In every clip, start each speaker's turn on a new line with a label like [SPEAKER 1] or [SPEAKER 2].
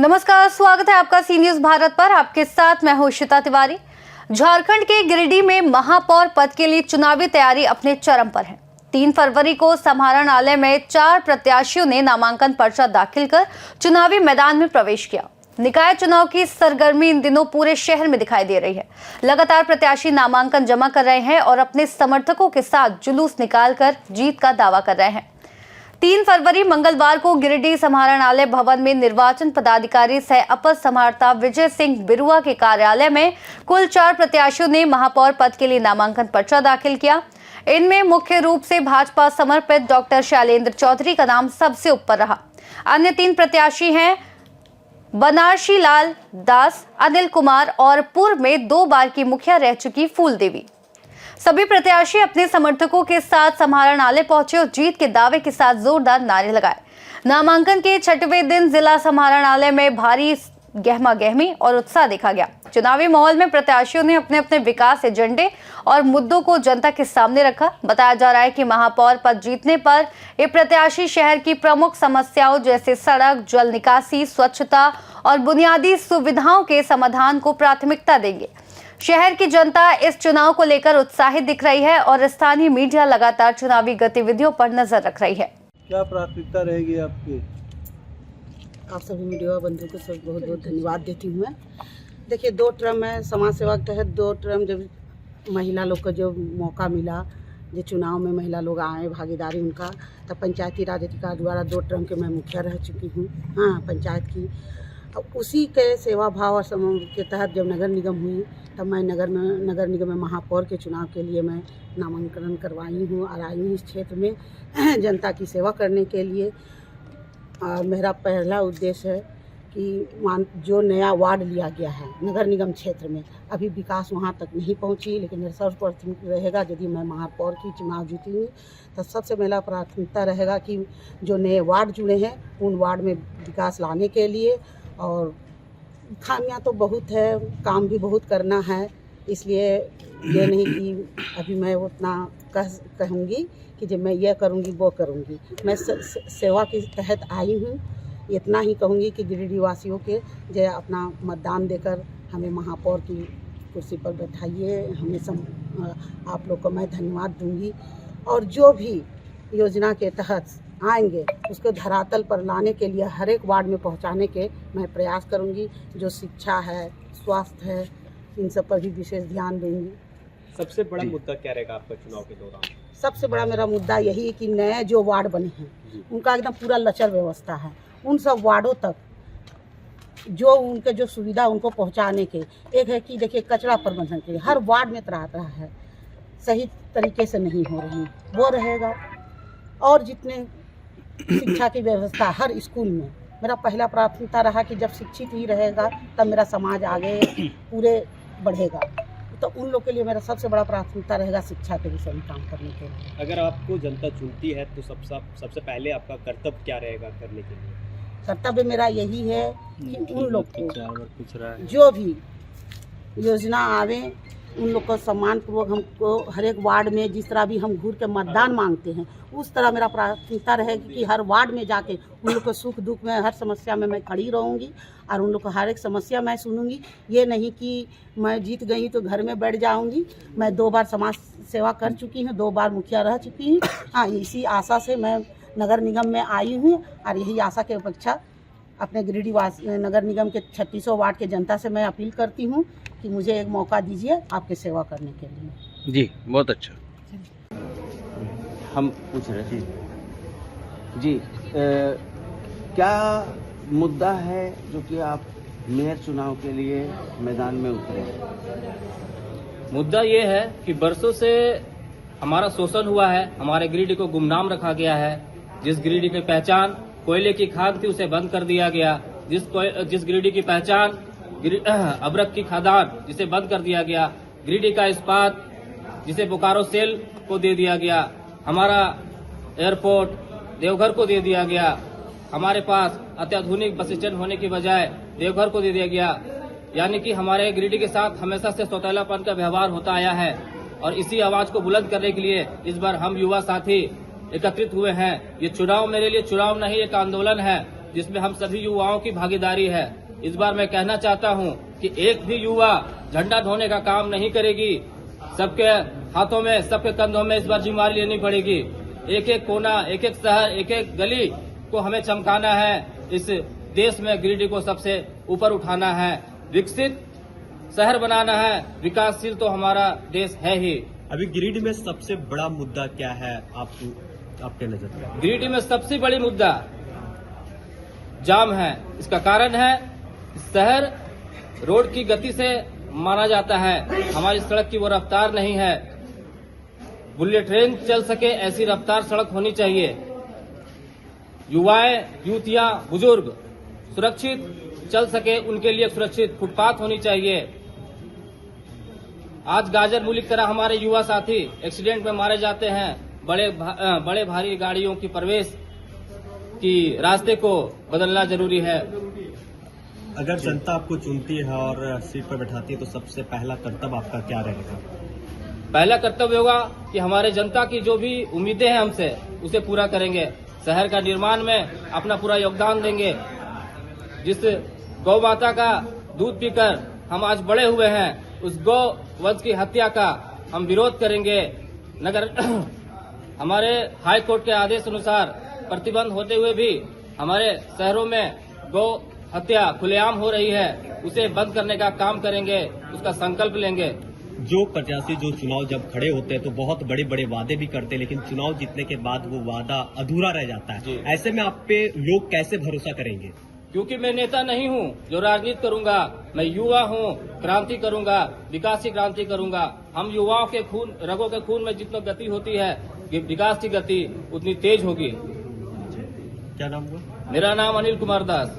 [SPEAKER 1] नमस्कार, स्वागत है आपका सी न्यूज भारत पर। आपके साथ मैं हूं श्वेता तिवारी। झारखंड के गिरिडीह में महापौर पद के लिए चुनावी तैयारी अपने चरम पर है। 3 फरवरी को समाहरणालय में 4 प्रत्याशियों ने नामांकन पर्चा दाखिल कर चुनावी मैदान में प्रवेश किया। निकाय चुनाव की सरगर्मी इन दिनों पूरे शहर में दिखाई दे रही है। लगातार प्रत्याशी नामांकन जमा कर रहे हैं और अपने समर्थकों के साथ जुलूस निकालकर जीत का दावा कर रहे हैं। 3 फरवरी मंगलवार को गिरिडीह समाहरणालय भवन में निर्वाचन पदाधिकारी सह अपर समाहर्ता विजय सिंह बिरुआ के कार्यालय में कुल 4 प्रत्याशियों ने महापौर पद के लिए नामांकन पर्चा दाखिल किया। इनमें मुख्य रूप से भाजपा समर्पित डॉक्टर शैलेंद्र चौधरी का नाम सबसे ऊपर रहा। अन्य 3 प्रत्याशी हैं बनारसी लाल दास, अनिल कुमार और पूर्व में 2 बार की मुखिया रह चुकी फूल देवी। सभी प्रत्याशी अपने समर्थकों के साथ समाहरणालय पहुंचे और जीत के दावे के साथ जोरदार नारे लगाए। नामांकन के 6वें दिन जिला समाहरणालय में भारी गहमा गहमी और उत्साह देखा गया। चुनावी माहौल में प्रत्याशियों ने अपने अपने विकास एजेंडे और मुद्दों को जनता के सामने रखा। बताया जा रहा है कि महापौर पद जीतने पर ये प्रत्याशी शहर की प्रमुख समस्याओं जैसे सड़क, जल निकासी, स्वच्छता और बुनियादी सुविधाओं के समाधान को प्राथमिकता देंगे। शहर की जनता इस चुनाव को लेकर उत्साहित दिख रही है और स्थानीय मीडिया लगातार चुनावी गतिविधियों पर नजर रख रही है।
[SPEAKER 2] क्या प्राथमिकता रहेगी आपकी?
[SPEAKER 3] आप सभी मीडिया बंधुओं को सब बहुत बहुत धन्यवाद देती हूँ मैं। देखिए, 2 टर्म में समाज सेवा के तहत 2 टर्म जब महिला लोग को जो मौका मिला, जो चुनाव में महिला लोग आए, भागीदारी उनका, तब पंचायती राज अधिकार द्वारा 2 टर्म के मैं मुखिया रह चुकी हूँ, हाँ, पंचायत की। अब उसी के सेवा भाव और समूह के तहत जब नगर निगम हुई तब मैं नगर निगम में महापौर के चुनाव के लिए मैं नामांकन करवाई हूँ और आई हूँ इस क्षेत्र में जनता की सेवा करने के लिए। और मेरा पहला उद्देश्य है कि जो नया वार्ड लिया गया है नगर निगम क्षेत्र में, अभी विकास वहाँ तक नहीं पहुँची, लेकिन मेरा सर्वप्रथम रहेगा यदि मैं महापौर की चुनाव जीतूँगी तो सबसे पहला प्राथमिकता रहेगा कि जो नए वार्ड जुड़े हैं उन वार्ड में विकास लाने के लिए। और खामियां तो बहुत है, काम भी बहुत करना है, इसलिए ये नहीं कि अभी मैं उतना कहूँगी कि जब मैं ये करूँगी वो करूँगी। मैं सेवा के तहत आई हूँ, इतना ही कहूँगी कि गिरिडीह वासियों के जो अपना मतदान देकर हमें महापौर की कुर्सी पर बैठाइए। हमें आप लोग को मैं धन्यवाद दूँगी और जो भी योजना के तहत आएंगे उसको धरातल पर लाने के लिए हर एक वार्ड में पहुंचाने के मैं प्रयास करूंगी। जो शिक्षा है, स्वास्थ्य है, इन सब पर भी विशेष ध्यान दूंगी।
[SPEAKER 4] सबसे बड़ा मुद्दा क्या रहेगा आपका चुनाव के दौरान?
[SPEAKER 3] सबसे बड़ा मेरा मुद्दा यही है कि नए जो वार्ड बने हैं उनका एकदम पूरा लचर व्यवस्था है। उन सब वार्डों तक जो उनके जो सुविधा उनको पहुँचाने के, एक है कि देखिए कचरा प्रबंधन के लिए हर वार्ड में तरह है, सही तरीके से नहीं हो रही, वो रहेगा। और जितने शिक्षा की व्यवस्था हर स्कूल में, मेरा पहला प्राथमिकता रहा कि जब शिक्षित ही रहेगा तब मेरा समाज आगे पूरे बढ़ेगा। तो उन लोग के लिए मेरा सबसे बड़ा प्राथमिकता रहेगा शिक्षा के विषय में काम करने के लिए।
[SPEAKER 4] अगर आपको जनता चुनती है तो सबसे पहले आपका कर्तव्य क्या रहेगा करने के लिए?
[SPEAKER 3] कर्तव्य मेरा यही है कि उन लोग को जो भी योजना आवे उन लोग को सम्मान पूर्वक हमको हर एक वार्ड में जिस तरह भी हम घूर के मतदान मांगते हैं उस तरह मेरा प्राथमिकता रहेगी कि हर वार्ड में जाके उन लोग को सुख दुख में हर समस्या में मैं खड़ी रहूँगी और उन लोग को हर एक समस्या मैं सुनूंगी। ये नहीं कि मैं जीत गई तो घर में बैठ जाऊंगी। मैं 2 बार समाज सेवा कर चुकी हूँ, 2 बार मुखिया रह चुकी हूँ, हाँ, इसी आशा से मैं नगर निगम में आई हूँ और यही आशा की अपेक्षा अपने गिरिडीह नगर निगम के 3600 वार्ड के जनता से मैं अपील करती हूँ कि मुझे एक मौका दीजिए आपकी सेवा करने के लिए।
[SPEAKER 5] जी, बहुत अच्छा।
[SPEAKER 6] हम पूछ रहे थे जी, क्या मुद्दा है जो कि आप मेयर चुनाव के लिए मैदान में उतरे?
[SPEAKER 7] मुद्दा ये है कि बरसों से हमारा शोषण हुआ है, हमारे गिरिडीह को गुमनाम रखा गया है। जिस गिरिडीह की पहचान कोयले की खान थी उसे बंद कर दिया गया। जिस गिरिडीह की पहचान अबरक की खदान जिसे बंद कर दिया गया। गिरिडीह का इस्पात जिसे बोकारो सेल को दे दिया गया। हमारा एयरपोर्ट देवघर को दे दिया गया। हमारे पास अत्याधुनिक बस स्टैंड होने की बजाय देवघर को दे दिया गया। यानी कि हमारे गिरिडीह के साथ हमेशा से सौतेलापन का व्यवहार होता आया है और इसी आवाज को बुलंद करने के लिए इस बार हम युवा साथी एकत्रित हुए हैं। ये चुनाव मेरे लिए चुनाव नहीं, एक आंदोलन है जिसमें हम सभी युवाओं की भागीदारी है। इस बार मैं कहना चाहता हूं कि एक भी युवा झंडा ढोने का काम नहीं करेगी। सबके हाथों में, सबके कंधों में इस बार जिम्मेदारी लेनी पड़ेगी। एक एक कोना, एक एक शहर, एक एक गली को हमें चमकाना है। इस देश में गिरिडीह को सबसे ऊपर उठाना है, विकसित शहर बनाना है। विकासशील तो हमारा देश है ही।
[SPEAKER 4] अभी गिरिडीह में सबसे बड़ा मुद्दा क्या है आपके नजर में?
[SPEAKER 7] गिरिडीह में सबसे बड़ी मुद्दा जाम है। इसका कारण है शहर रोड की गति से माना जाता है, हमारी सड़क की वो रफ्तार नहीं है। बुलेट ट्रेन चल सके ऐसी रफ्तार सड़क होनी चाहिए। युवाएं, युवतियां, बुजुर्ग सुरक्षित चल सके, उनके लिए सुरक्षित फुटपाथ होनी चाहिए। आज गाजर मूली की तरह हमारे युवा साथी एक्सीडेंट में मारे जाते हैं। बड़े भारी गाड़ियों की प्रवेश की रास्ते को बदलना जरूरी है।
[SPEAKER 4] अगर जनता आपको चुनती है और सीट पर बैठाती है तो सबसे पहला कर्तव्य आपका क्या रहेगा?
[SPEAKER 7] पहला कर्तव्य होगा कि हमारे जनता की जो भी उम्मीदें हैं हमसे, उसे पूरा करेंगे। शहर का निर्माण में अपना पूरा योगदान देंगे। जिस गौ माता का दूध पीकर हम आज बड़े हुए हैं, उस गौ वंश की हत्या का हम विरोध करेंगे। नगर हमारे हाई कोर्ट के आदेश अनुसार प्रतिबंध होते हुए भी हमारे शहरों में गौ हत्या खुलेआम हो रही है, उसे बंद करने का काम करेंगे, उसका संकल्प लेंगे।
[SPEAKER 4] जो प्रत्याशी जो चुनाव जब खड़े होते हैं तो बहुत बड़े बड़े वादे भी करते हैं, लेकिन चुनाव जीतने के बाद वो वादा अधूरा रह जाता है। ऐसे में आप पे लोग कैसे भरोसा करेंगे?
[SPEAKER 7] क्योंकि मैं नेता नहीं हूं जो राजनीति करूंगा, मैं युवा हूं, क्रांति करूंगा, विकास की क्रांति करूंगा। हम युवाओं के खून, रगों के खून में जितनी गति होती है, विकास की गति उतनी तेज होगी।
[SPEAKER 4] क्या नाम हुआ?
[SPEAKER 7] मेरा नाम अनिल कुमार दास,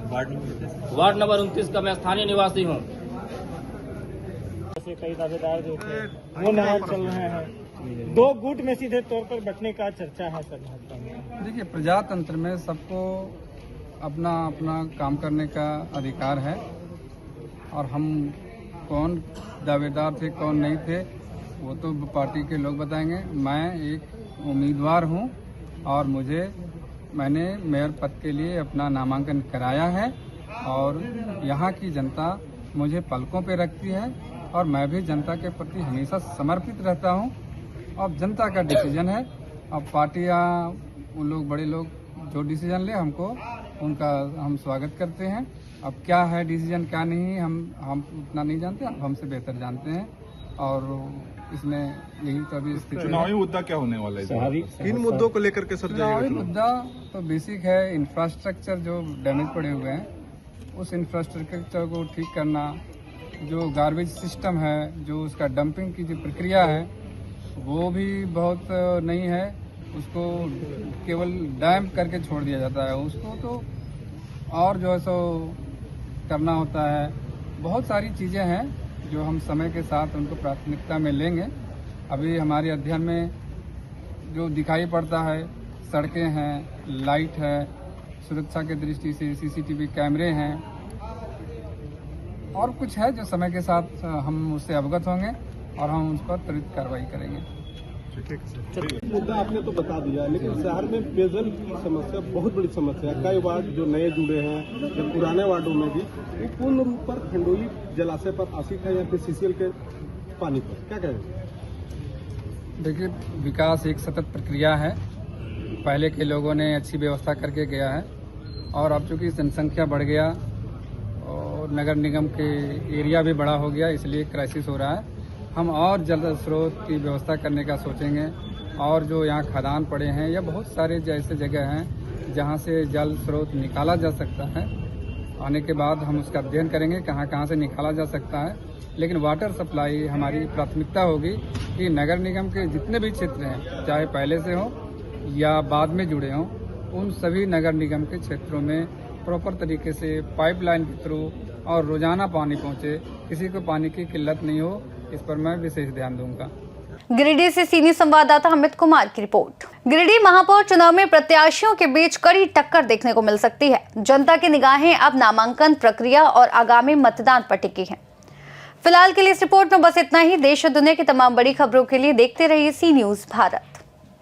[SPEAKER 7] वार्ड नंबर 29 का मैं स्थानीय निवासी हूँ।
[SPEAKER 5] कई दावेदार जो थे वो नाराज चल रहे हैं। 2 गुट में सीधे तौर पर बंटने का चर्चा है सर भाजपा में।
[SPEAKER 8] देखिए, प्रजातंत्र में सबको अपना अपना काम करने का अधिकार है और हम कौन दावेदार थे कौन नहीं थे वो तो पार्टी के लोग बताएंगे। मैं एक उम्मीदवार हूं और मैंने मेयर पद के लिए अपना नामांकन कराया है और यहाँ की जनता मुझे पलकों पे रखती है और मैं भी जनता के प्रति हमेशा समर्पित रहता हूँ। अब जनता का डिसीजन है। अब पार्टियाँ, उन लोग बड़े लोग जो डिसीजन ले उनका हम स्वागत करते हैं। अब क्या है डिसीजन क्या नहीं हम उतना नहीं जानते, आप हमसे बेहतर जानते हैं और इसमें यही तो अभी स्थिति।
[SPEAKER 9] चुनावी मुद्दा क्या होने वाला है? किन मुद्दों को लेकर के सर
[SPEAKER 8] चुनावी मुद्दा तो बेसिक है, इंफ्रास्ट्रक्चर जो डैमेज पड़े हुए हैं उस इंफ्रास्ट्रक्चर को ठीक करना, जो गार्बेज सिस्टम है, जो उसका डंपिंग की जो प्रक्रिया है वो भी बहुत नहीं है, उसको केवल डैम करके छोड़ दिया जाता है। उसको तो और जो है सो करना होता है। बहुत सारी चीज़ें हैं जो हम समय के साथ उनको प्राथमिकता में लेंगे। अभी हमारे अध्ययन में जो दिखाई पड़ता है, सड़कें हैं, लाइट है, सुरक्षा की दृष्टि से सीसीटीवी कैमरे हैं और कुछ है जो समय के साथ हम उससे अवगत होंगे और हम उस पर त्वरित कार्रवाई करेंगे।
[SPEAKER 2] मुद्दा आपने तो बता दिया, लेकिन शहर में पेयजल की समस्या बहुत बड़ी समस्या है। कई वार्ड जो नए जुड़े हैं या पुराने वार्डों में भी वो पूर्ण रूप पर खंडोली जलाशय पर आश्रित है या फिर सीसीएल के पानी पर, क्या कहेंगे?
[SPEAKER 8] देखिए, विकास एक सतत प्रक्रिया है। पहले के लोगों ने अच्छी व्यवस्था करके गया है और अब चूँकि जनसंख्या बढ़ गया और नगर निगम के एरिया भी बड़ा हो गया, इसलिए क्राइसिस हो रहा है। हम और जल स्रोत की व्यवस्था करने का सोचेंगे और जो यहाँ खदान पड़े हैं या बहुत सारे जैसे जगह हैं जहाँ से जल स्रोत निकाला जा सकता है, आने के बाद हम उसका अध्ययन करेंगे कहाँ कहाँ से निकाला जा सकता है। लेकिन वाटर सप्लाई हमारी प्राथमिकता होगी कि नगर निगम के जितने भी क्षेत्र हैं, चाहे पहले से हो या बाद में जुड़े हों, उन सभी नगर निगम के क्षेत्रों में प्रॉपर तरीके से पाइपलाइन के थ्रू और रोजाना पानी पहुँचे, किसी को पानी की किल्लत नहीं हो, इस पर मैं विशेष ध्यान दूंगा।
[SPEAKER 1] गिरिडीह से सीनियर संवाददाता अमित कुमार की रिपोर्ट। गिरिडीह महापौर चुनाव में प्रत्याशियों के बीच कड़ी टक्कर देखने को मिल सकती है। जनता की निगाहें अब नामांकन प्रक्रिया और आगामी मतदान पर टिकी हैं। फिलहाल के लिए इस रिपोर्ट में बस इतना ही। देश और दुनिया की तमाम बड़ी खबरों के लिए देखते रहिए सी न्यूज़ भारत।